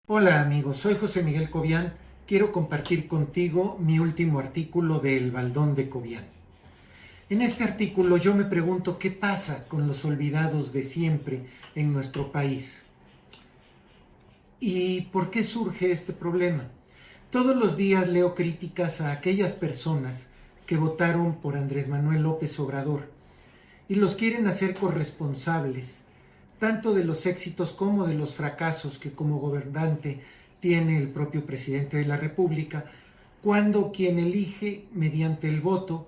Hola amigos, soy José Miguel Cobian. Quiero compartir contigo mi último artículo de El Baldón de Cobian. En este artículo yo me pregunto qué pasa con los olvidados de siempre en nuestro país y por qué surge este problema. Todos los días leo críticas a aquellas personas que votaron por Andrés Manuel López Obrador y los quieren hacer corresponsables tanto de los éxitos como de los fracasos que como gobernante tiene el propio presidente de la República, cuando quien elige mediante el voto,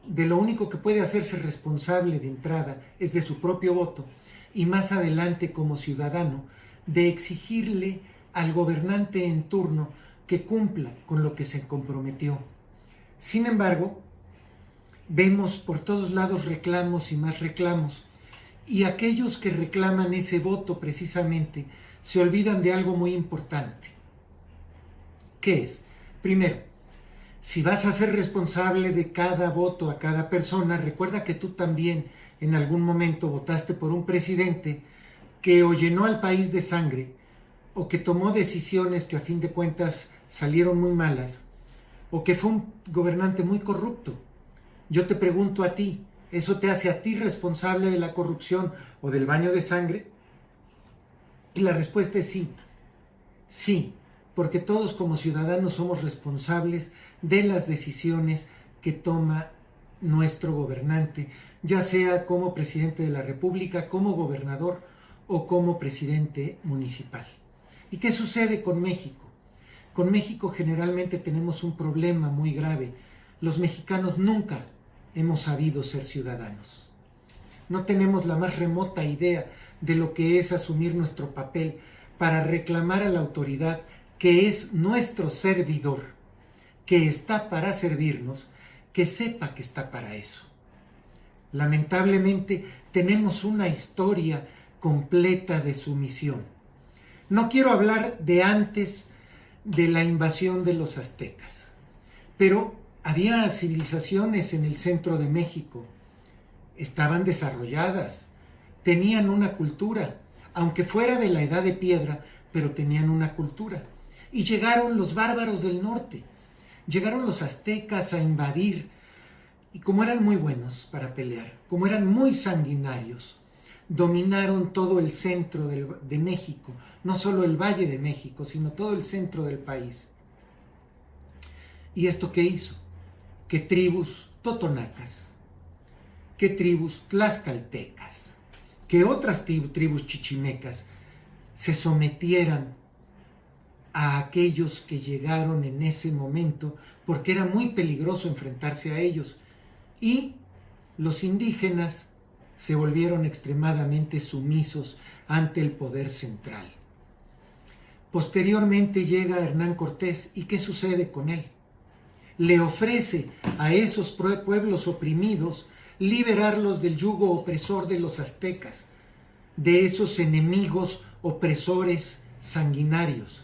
de lo único que puede hacerse responsable de entrada es de su propio voto, y más adelante como ciudadano, de exigirle al gobernante en turno que cumpla con lo que se comprometió. Sin embargo, vemos por todos lados reclamos y más reclamos, y aquellos que reclaman ese voto precisamente se olvidan de algo muy importante. ¿Qué es? Primero, si vas a ser responsable de cada voto a cada persona, recuerda que tú también en algún momento votaste por un presidente que o llenó al país de sangre, o que tomó decisiones que a fin de cuentas salieron muy malas, o que fue un gobernante muy corrupto. Yo te pregunto a ti, ¿eso te hace a ti responsable de la corrupción o del baño de sangre? Y la respuesta es sí. Sí, porque todos como ciudadanos somos responsables de las decisiones que toma nuestro gobernante, ya sea como presidente de la República, como gobernador o como presidente municipal. ¿Y qué sucede con México? Con México generalmente tenemos un problema muy grave. Los mexicanos nunca hemos sabido ser ciudadanos. No tenemos la más remota idea de lo que es asumir nuestro papel para reclamar a la autoridad, que es nuestro servidor, que está para servirnos, que sepa que está para eso. Lamentablemente tenemos una historia completa de sumisión. No quiero hablar de antes de la invasión de los aztecas, pero había civilizaciones en el centro de México, estaban desarrolladas, tenían una cultura, aunque fuera de la edad de piedra, pero tenían una cultura. Y llegaron los bárbaros del norte, llegaron los aztecas a invadir, y como eran muy buenos para pelear, como eran muy sanguinarios, dominaron todo el centro de México, no solo el Valle de México, sino todo el centro del país. ¿Y esto qué hizo? Que tribus totonacas, que tribus tlaxcaltecas, que otras tribus chichimecas se sometieran a aquellos que llegaron en ese momento, porque era muy peligroso enfrentarse a ellos, y los indígenas se volvieron extremadamente sumisos ante el poder central. Posteriormente llega Hernán Cortés, ¿y qué sucede con él? Le ofrece a esos pueblos oprimidos liberarlos del yugo opresor de los aztecas, de esos enemigos opresores sanguinarios,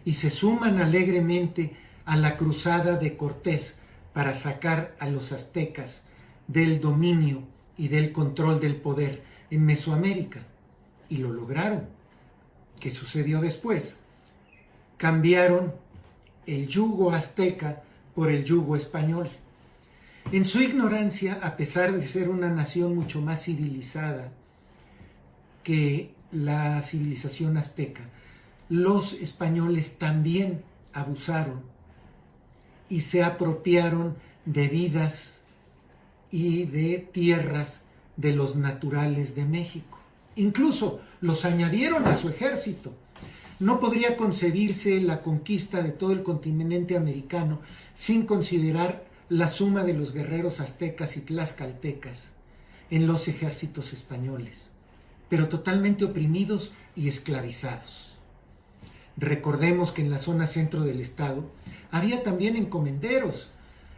y se suman alegremente a la cruzada de Cortés para sacar a los aztecas del dominio y del control del poder en Mesoamérica, y lo lograron. ¿Qué sucedió después? Cambiaron el yugo azteca por el yugo español. En su ignorancia, a pesar de ser una nación mucho más civilizada que la civilización azteca, los españoles también abusaron y se apropiaron de vidas y de tierras de los naturales de México. Incluso los añadieron a su ejército. No podría concebirse la conquista de todo el continente americano sin considerar la suma de los guerreros aztecas y tlaxcaltecas en los ejércitos españoles, pero totalmente oprimidos y esclavizados. Recordemos que en la zona centro del estado había también encomenderos,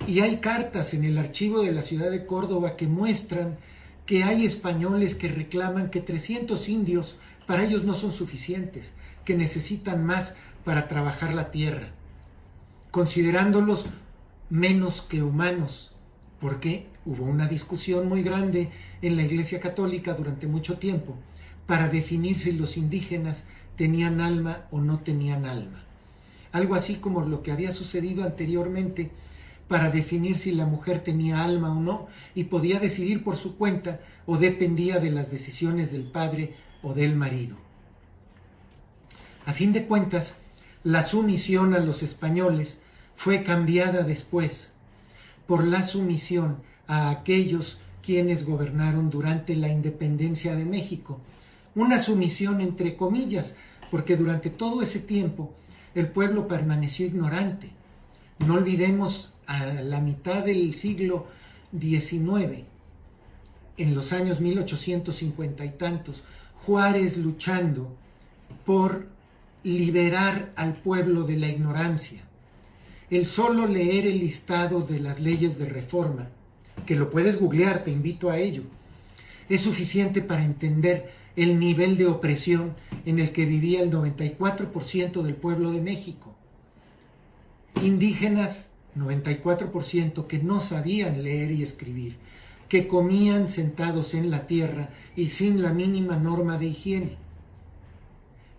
y hay cartas en el archivo de la ciudad de Córdoba que muestran que hay españoles que reclaman que 300 indios para ellos no son suficientes, que necesitan más para trabajar la tierra, considerándolos menos que humanos, porque hubo una discusión muy grande en la Iglesia Católica durante mucho tiempo para definir si los indígenas tenían alma o no tenían alma. Algo así como lo que había sucedido anteriormente para definir si la mujer tenía alma o no y podía decidir por su cuenta o dependía de las decisiones del padre o del marido. A fin de cuentas, la sumisión a los españoles fue cambiada después por la sumisión a aquellos quienes gobernaron durante la independencia de México. Una sumisión entre comillas, porque durante todo ese tiempo el pueblo permaneció ignorante. No olvidemos, a la mitad del siglo XIX, en los años 1850 y tantos, Juárez luchando por liberar al pueblo de la ignorancia. El solo leer el listado de las leyes de reforma, que lo puedes googlear, te invito a ello, es suficiente para entender el nivel de opresión en el que vivía el 94% del pueblo de México. Indígenas, 94% que no sabían leer y escribir, que comían sentados en la tierra y sin la mínima norma de higiene.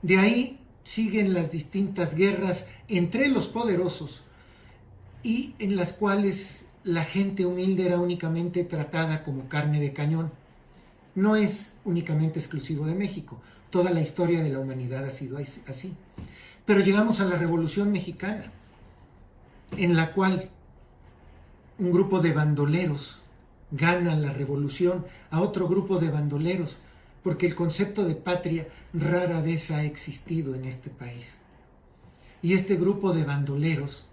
De ahí siguen las distintas guerras entre los poderosos y en las cuales la gente humilde era únicamente tratada como carne de cañón. No es únicamente exclusivo de México, toda la historia de la humanidad ha sido así. Pero llegamos a la Revolución Mexicana, en la cual un grupo de bandoleros gana la revolución a otro grupo de bandoleros, porque el concepto de patria rara vez ha existido en este país. Y este grupo de bandoleros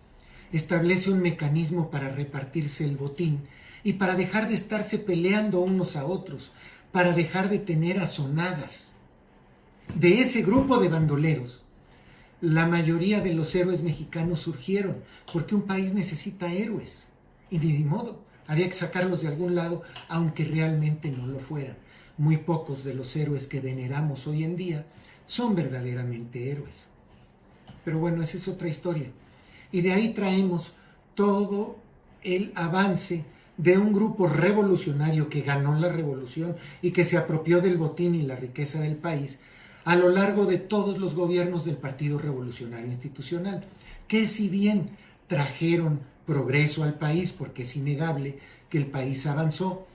establece un mecanismo para repartirse el botín y para dejar de estarse peleando unos a otros, para dejar de tener azonadas. De ese grupo de bandoleros, la mayoría de los héroes mexicanos surgieron, porque un país necesita héroes, y ni de modo, había que sacarlos de algún lado, aunque realmente no lo fueran. Muy pocos de los héroes que veneramos hoy en día son verdaderamente héroes. Pero bueno, esa es otra historia. Y de ahí traemos todo el avance de un grupo revolucionario que ganó la revolución y que se apropió del botín y la riqueza del país a lo largo de todos los gobiernos del Partido Revolucionario Institucional, que si bien trajeron progreso al país, porque es innegable que el país avanzó,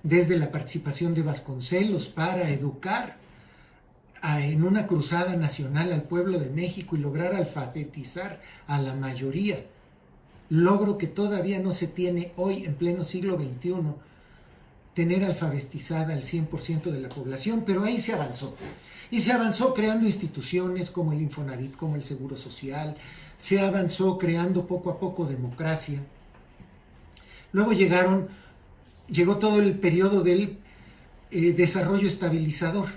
desde la participación de Vasconcelos para educar en una cruzada nacional al pueblo de México y lograr alfabetizar a la mayoría, logro que todavía no se tiene hoy en pleno siglo XXI, tener alfabetizada al 100% de la población, pero ahí se avanzó. Y se avanzó creando instituciones como el Infonavit, como el Seguro Social, se avanzó creando poco a poco democracia. Luego llegó todo el periodo del desarrollo estabilizador,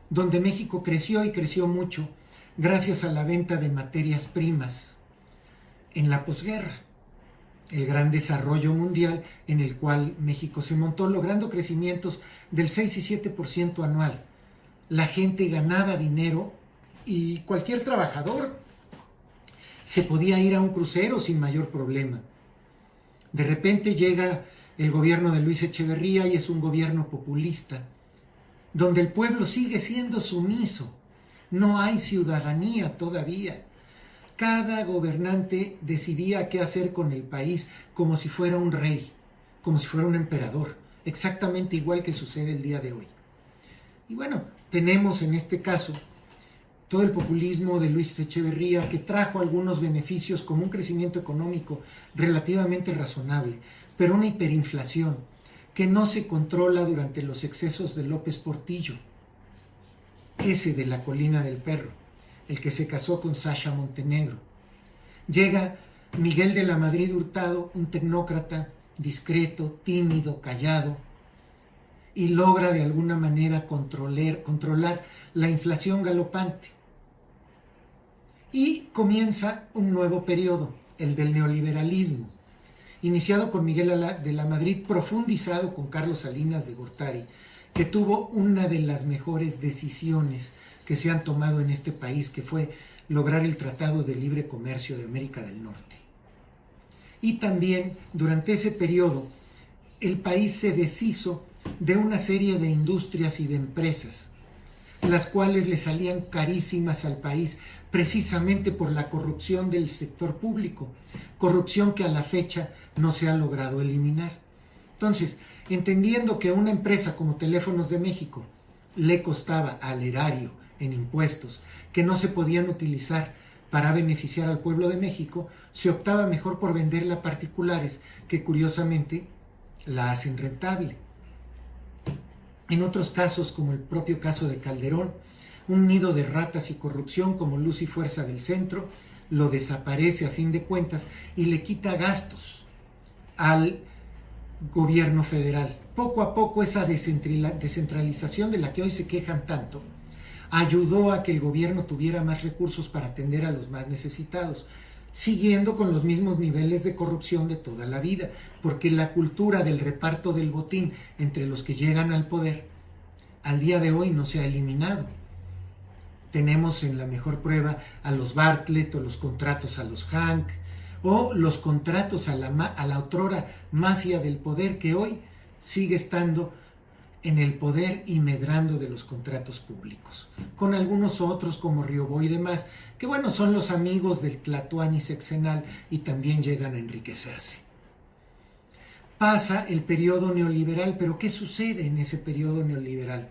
donde México creció y creció mucho gracias a la venta de materias primas en la posguerra. El gran desarrollo mundial en el cual México se montó, logrando crecimientos del 6 y 7% anual. La gente ganaba dinero y cualquier trabajador se podía ir a un crucero sin mayor problema. De repente llega el gobierno de Luis Echeverría y es un gobierno populista, donde el pueblo sigue siendo sumiso. No hay ciudadanía todavía. Cada gobernante decidía qué hacer con el país como si fuera un rey, como si fuera un emperador, exactamente igual que sucede el día de hoy. Y bueno, tenemos en este caso todo el populismo de Luis Echeverría, que trajo algunos beneficios como un crecimiento económico relativamente razonable, pero una hiperinflación que no se controla durante los excesos de López Portillo, ese de la Colina del Perro, el que se casó con Sasha Montenegro. Llega Miguel de la Madrid Hurtado, un tecnócrata discreto, tímido, callado, y logra de alguna manera controlar la inflación galopante. Y comienza un nuevo periodo, el del neoliberalismo, iniciado con Miguel de la Madrid, profundizado con Carlos Salinas de Gortari, que tuvo una de las mejores decisiones que se han tomado en este país, que fue lograr el Tratado de Libre Comercio de América del Norte. Y también durante ese periodo el país se deshizo de una serie de industrias y de empresas, las cuales le salían carísimas al país, precisamente por la corrupción del sector público, corrupción que a la fecha no se ha logrado eliminar. Entonces, entendiendo que una empresa como Teléfonos de México le costaba al erario en impuestos que no se podían utilizar para beneficiar al pueblo de México, se optaba mejor por venderla a particulares que curiosamente la hacen rentable. En otros casos, como el propio caso de Calderón, un nido de ratas y corrupción como Luz y Fuerza del Centro lo desaparece a fin de cuentas y le quita gastos al gobierno federal. Poco a poco esa descentralización de la que hoy se quejan tanto ayudó a que el gobierno tuviera más recursos para atender a los más necesitados, siguiendo con los mismos niveles de corrupción de toda la vida, porque la cultura del reparto del botín entre los que llegan al poder al día de hoy no se ha eliminado. Tenemos en la mejor prueba a los Bartlett, o los contratos a los Hank, o los contratos a la otrora mafia del poder, que hoy sigue estando en el poder y medrando de los contratos públicos, con algunos otros como Riobó y demás, que bueno, son los amigos del Tlatoani sexenal y también llegan a enriquecerse. Pasa el periodo neoliberal, pero ¿qué sucede en ese periodo neoliberal?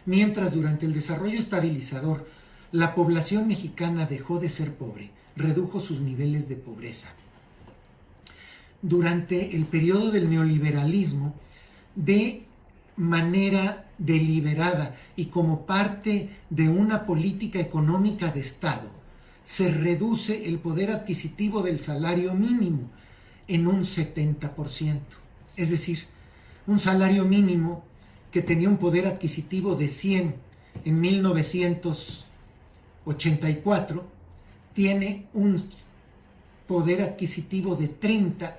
Mientras durante el desarrollo estabilizador la población mexicana dejó de ser pobre, redujo sus niveles de pobreza. Durante el periodo del neoliberalismo, de manera deliberada y como parte de una política económica de Estado, se reduce el poder adquisitivo del salario mínimo en un 70%. Es decir, un salario mínimo que tenía un poder adquisitivo de 100 en 1984, tiene un poder adquisitivo de 30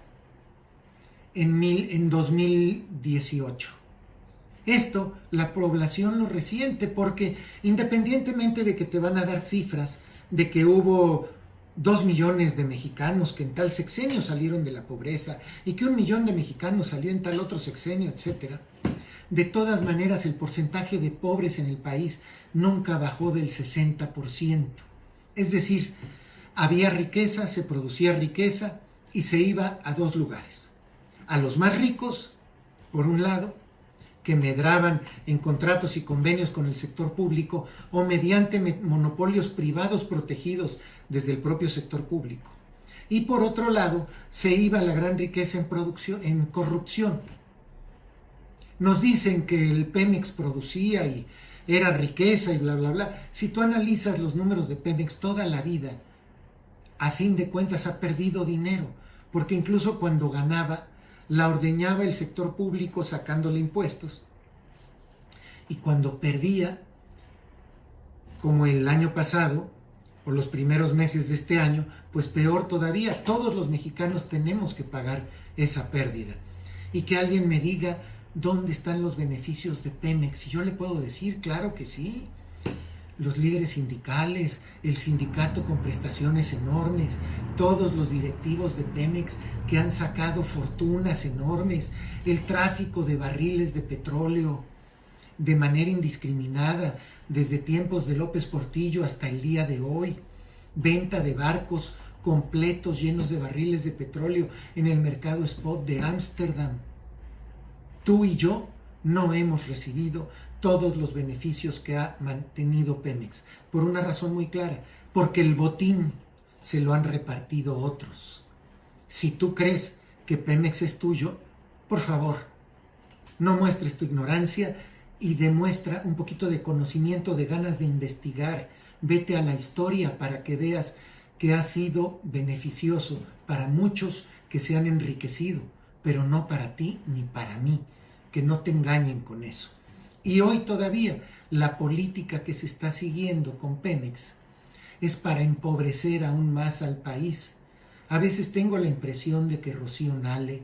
en 2018. Esto la población lo resiente porque independientemente de que te van a dar cifras de que hubo 2 millones de mexicanos que en tal sexenio salieron de la pobreza y que 1 millón de mexicanos salió en tal otro sexenio, etc., de todas maneras el porcentaje de pobres en el país nunca bajó del 60%. Es decir, había riqueza, se producía riqueza y se iba a dos lugares. A los más ricos, por un lado, que medraban en contratos y convenios con el sector público o mediante monopolios privados protegidos desde el propio sector público. Y por otro lado, se iba la gran riqueza en corrupción. Nos dicen que el Pemex producía y era riqueza y bla, bla, bla. Si tú analizas los números de Pemex toda la vida, a fin de cuentas ha perdido dinero, porque incluso cuando ganaba, la ordeñaba el sector público sacándole impuestos. Y cuando perdía, como el año pasado, o los primeros meses de este año, pues peor todavía, todos los mexicanos tenemos que pagar esa pérdida. Y que alguien me diga, ¿dónde están los beneficios de Pemex? Y yo le puedo decir, claro que sí. Los líderes sindicales, el sindicato con prestaciones enormes, todos los directivos de Pemex que han sacado fortunas enormes, el tráfico de barriles de petróleo de manera indiscriminada desde tiempos de López Portillo hasta el día de hoy, venta de barcos completos llenos de barriles de petróleo en el mercado spot de Ámsterdam. Tú y yo no hemos recibido todos los beneficios que ha mantenido Pemex, por una razón muy clara, porque el botín se lo han repartido otros. Si tú crees que Pemex es tuyo, por favor, no muestres tu ignorancia y demuestra un poquito de conocimiento, de ganas de investigar. Vete a la historia para que veas que ha sido beneficioso para muchos que se han enriquecido, pero no para ti ni para mí. Que no te engañen con eso. Y hoy todavía la política que se está siguiendo con Pemex es para empobrecer aún más al país. A veces tengo la impresión de que Rocío Nale,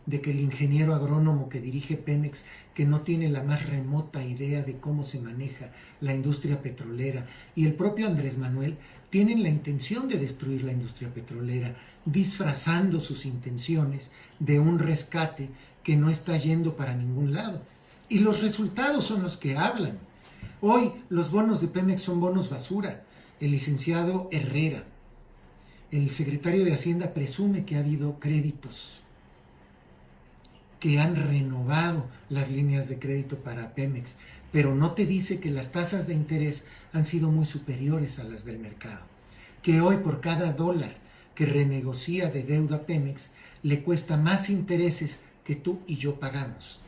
de que el ingeniero agrónomo que dirige Pemex, que no tiene la más remota idea de cómo se maneja la industria petrolera, y el propio Andrés Manuel tienen la intención de destruir la industria petrolera, disfrazando sus intenciones de un rescate que no está yendo para ningún lado. Y los resultados son los que hablan. Hoy los bonos de Pemex son bonos basura. El licenciado Herrera, el secretario de Hacienda, presume que ha habido créditos que han renovado las líneas de crédito para Pemex, pero no te dice que las tasas de interés han sido muy superiores a las del mercado, que hoy por cada dólar que renegocia de deuda Pemex le cuesta más intereses que tú y yo pagamos.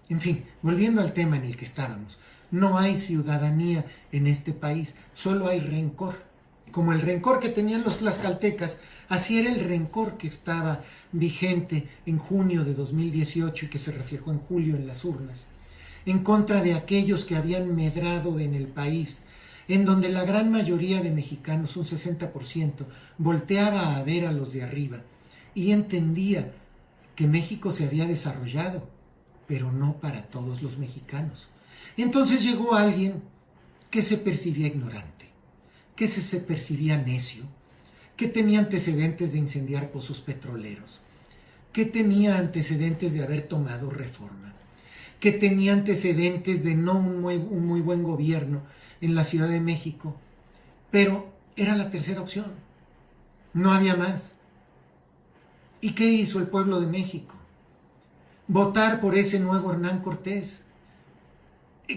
En fin, volviendo al tema en el que estábamos, no hay ciudadanía en este país, solo hay rencor. Como el rencor que tenían los tlaxcaltecas, así era el rencor que estaba vigente en junio de 2018 y que se reflejó en julio en las urnas, en contra de aquellos que habían medrado en el país, en donde la gran mayoría de mexicanos, un 60%, volteaba a ver a los de arriba y entendía que México se había desarrollado, pero no para todos los mexicanos. Entonces llegó alguien que se percibía ignorante, que se percibía necio, que tenía antecedentes de incendiar pozos petroleros, que tenía antecedentes de haber tomado Reforma, que tenía antecedentes de no un muy buen gobierno en la Ciudad de México, pero era la tercera opción, no había más. ¿Y qué hizo el pueblo de México? Votar por ese nuevo Hernán Cortés,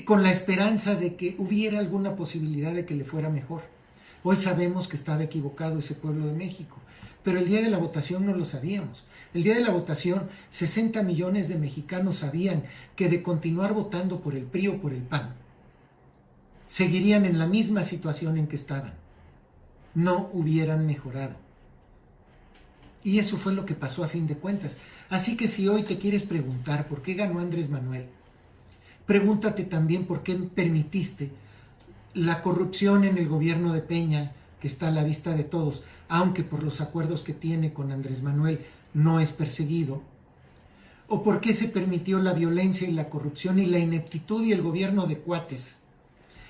con la esperanza de que hubiera alguna posibilidad de que le fuera mejor. Hoy sabemos que estaba equivocado ese pueblo de México, pero el día de la votación no lo sabíamos. El día de la votación, 60 millones de mexicanos sabían que de continuar votando por el PRI o por el PAN, seguirían en la misma situación en que estaban. No hubieran mejorado. Y eso fue lo que pasó a fin de cuentas. Así que si hoy te quieres preguntar por qué ganó Andrés Manuel, pregúntate también por qué permitiste la corrupción en el gobierno de Peña, que está a la vista de todos, aunque por los acuerdos que tiene con Andrés Manuel no es perseguido, o por qué se permitió la violencia y la corrupción y la ineptitud y el gobierno de cuates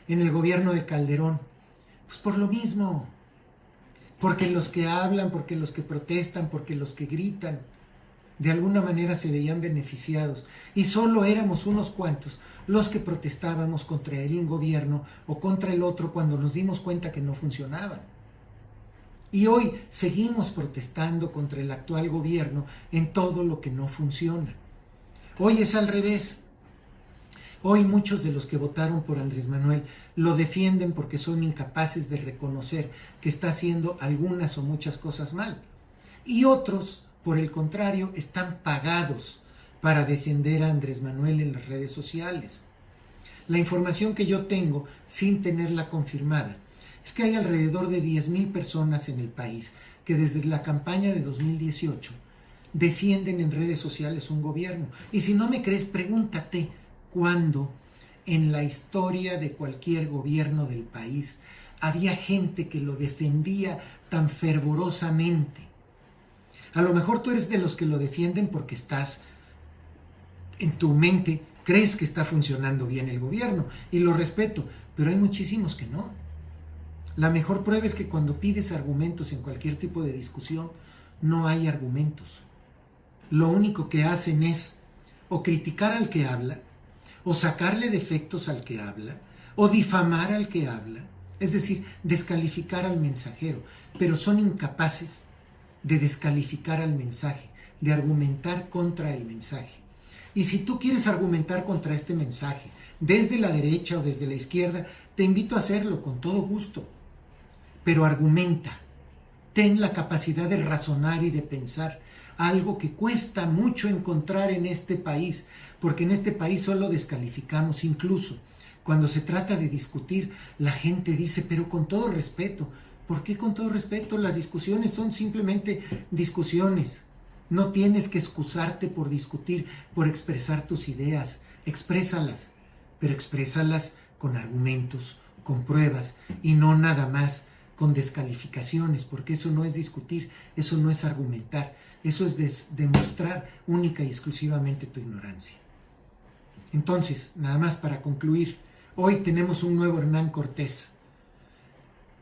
en el gobierno de Calderón. Pues por lo mismo, porque los que hablan, porque los que protestan, porque los que gritan, de alguna manera se veían beneficiados, y solo éramos unos cuantos los que protestábamos contra un gobierno o contra el otro cuando nos dimos cuenta que no funcionaban. Y hoy seguimos protestando contra el actual gobierno en todo lo que no funciona. Hoy es al revés. Hoy muchos de los que votaron por Andrés Manuel lo defienden porque son incapaces de reconocer que está haciendo algunas o muchas cosas mal. Y otros, por el contrario, están pagados para defender a Andrés Manuel en las redes sociales. La información que yo tengo, sin tenerla confirmada, es que hay alrededor de 10,000 personas en el país que desde la campaña de 2018 defienden en redes sociales un gobierno. Y si no me crees, pregúntate cuándo en la historia de cualquier gobierno del país había gente que lo defendía tan fervorosamente. A lo mejor tú eres de los que lo defienden porque estás en tu mente, crees que está funcionando bien el gobierno y lo respeto, pero hay muchísimos que no. La mejor prueba es que cuando pides argumentos en cualquier tipo de discusión, no hay argumentos. Lo único que hacen es o criticar al que habla, o sacarle defectos al que habla, o difamar al que habla, es decir, descalificar al mensajero, pero son incapaces de descalificar al mensaje, de argumentar contra el mensaje. Y si tú quieres argumentar contra este mensaje, desde la derecha o desde la izquierda, te invito a hacerlo con todo gusto, pero argumenta, ten la capacidad de razonar y de pensar, algo que cuesta mucho encontrar en este país, porque en este país solo descalificamos. Incluso cuando se trata de discutir, la gente dice, pero con todo respeto. ¿Por qué con todo respeto? Las discusiones son simplemente discusiones. No tienes que excusarte por discutir, por expresar tus ideas. Exprésalas, pero exprésalas con argumentos, con pruebas, y no nada más con descalificaciones, porque eso no es discutir, eso no es argumentar, eso es demostrar única y exclusivamente tu ignorancia. Entonces, nada más para concluir, hoy tenemos un nuevo Hernán Cortés,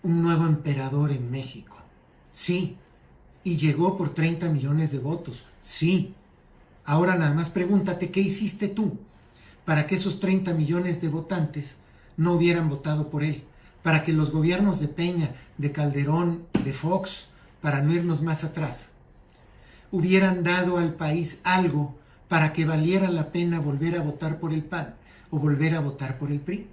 un nuevo emperador en México. Sí, y llegó por 30 millones de votos. Sí. Ahora nada más pregúntate qué hiciste tú para que esos 30 millones de votantes no hubieran votado por él, para que los gobiernos de Peña, de Calderón, de Fox, para no irnos más atrás, hubieran dado al país algo para que valiera la pena volver a votar por el PAN o volver a votar por el PRI.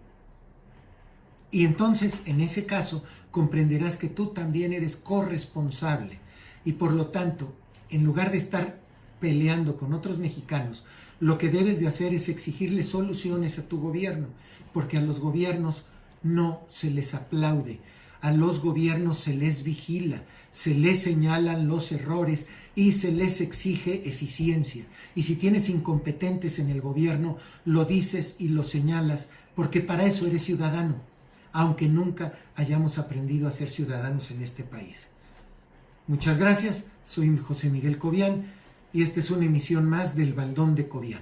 Y entonces, en ese caso, comprenderás que tú también eres corresponsable y por lo tanto, en lugar de estar peleando con otros mexicanos, lo que debes de hacer es exigirle soluciones a tu gobierno, porque a los gobiernos no se les aplaude, a los gobiernos se les vigila, se les señalan los errores y se les exige eficiencia. Y si tienes incompetentes en el gobierno, lo dices y lo señalas, porque para eso eres ciudadano, aunque nunca hayamos aprendido a ser ciudadanos en este país. Muchas gracias, soy José Miguel Cobian y esta es una emisión más del Baldón de Cobian.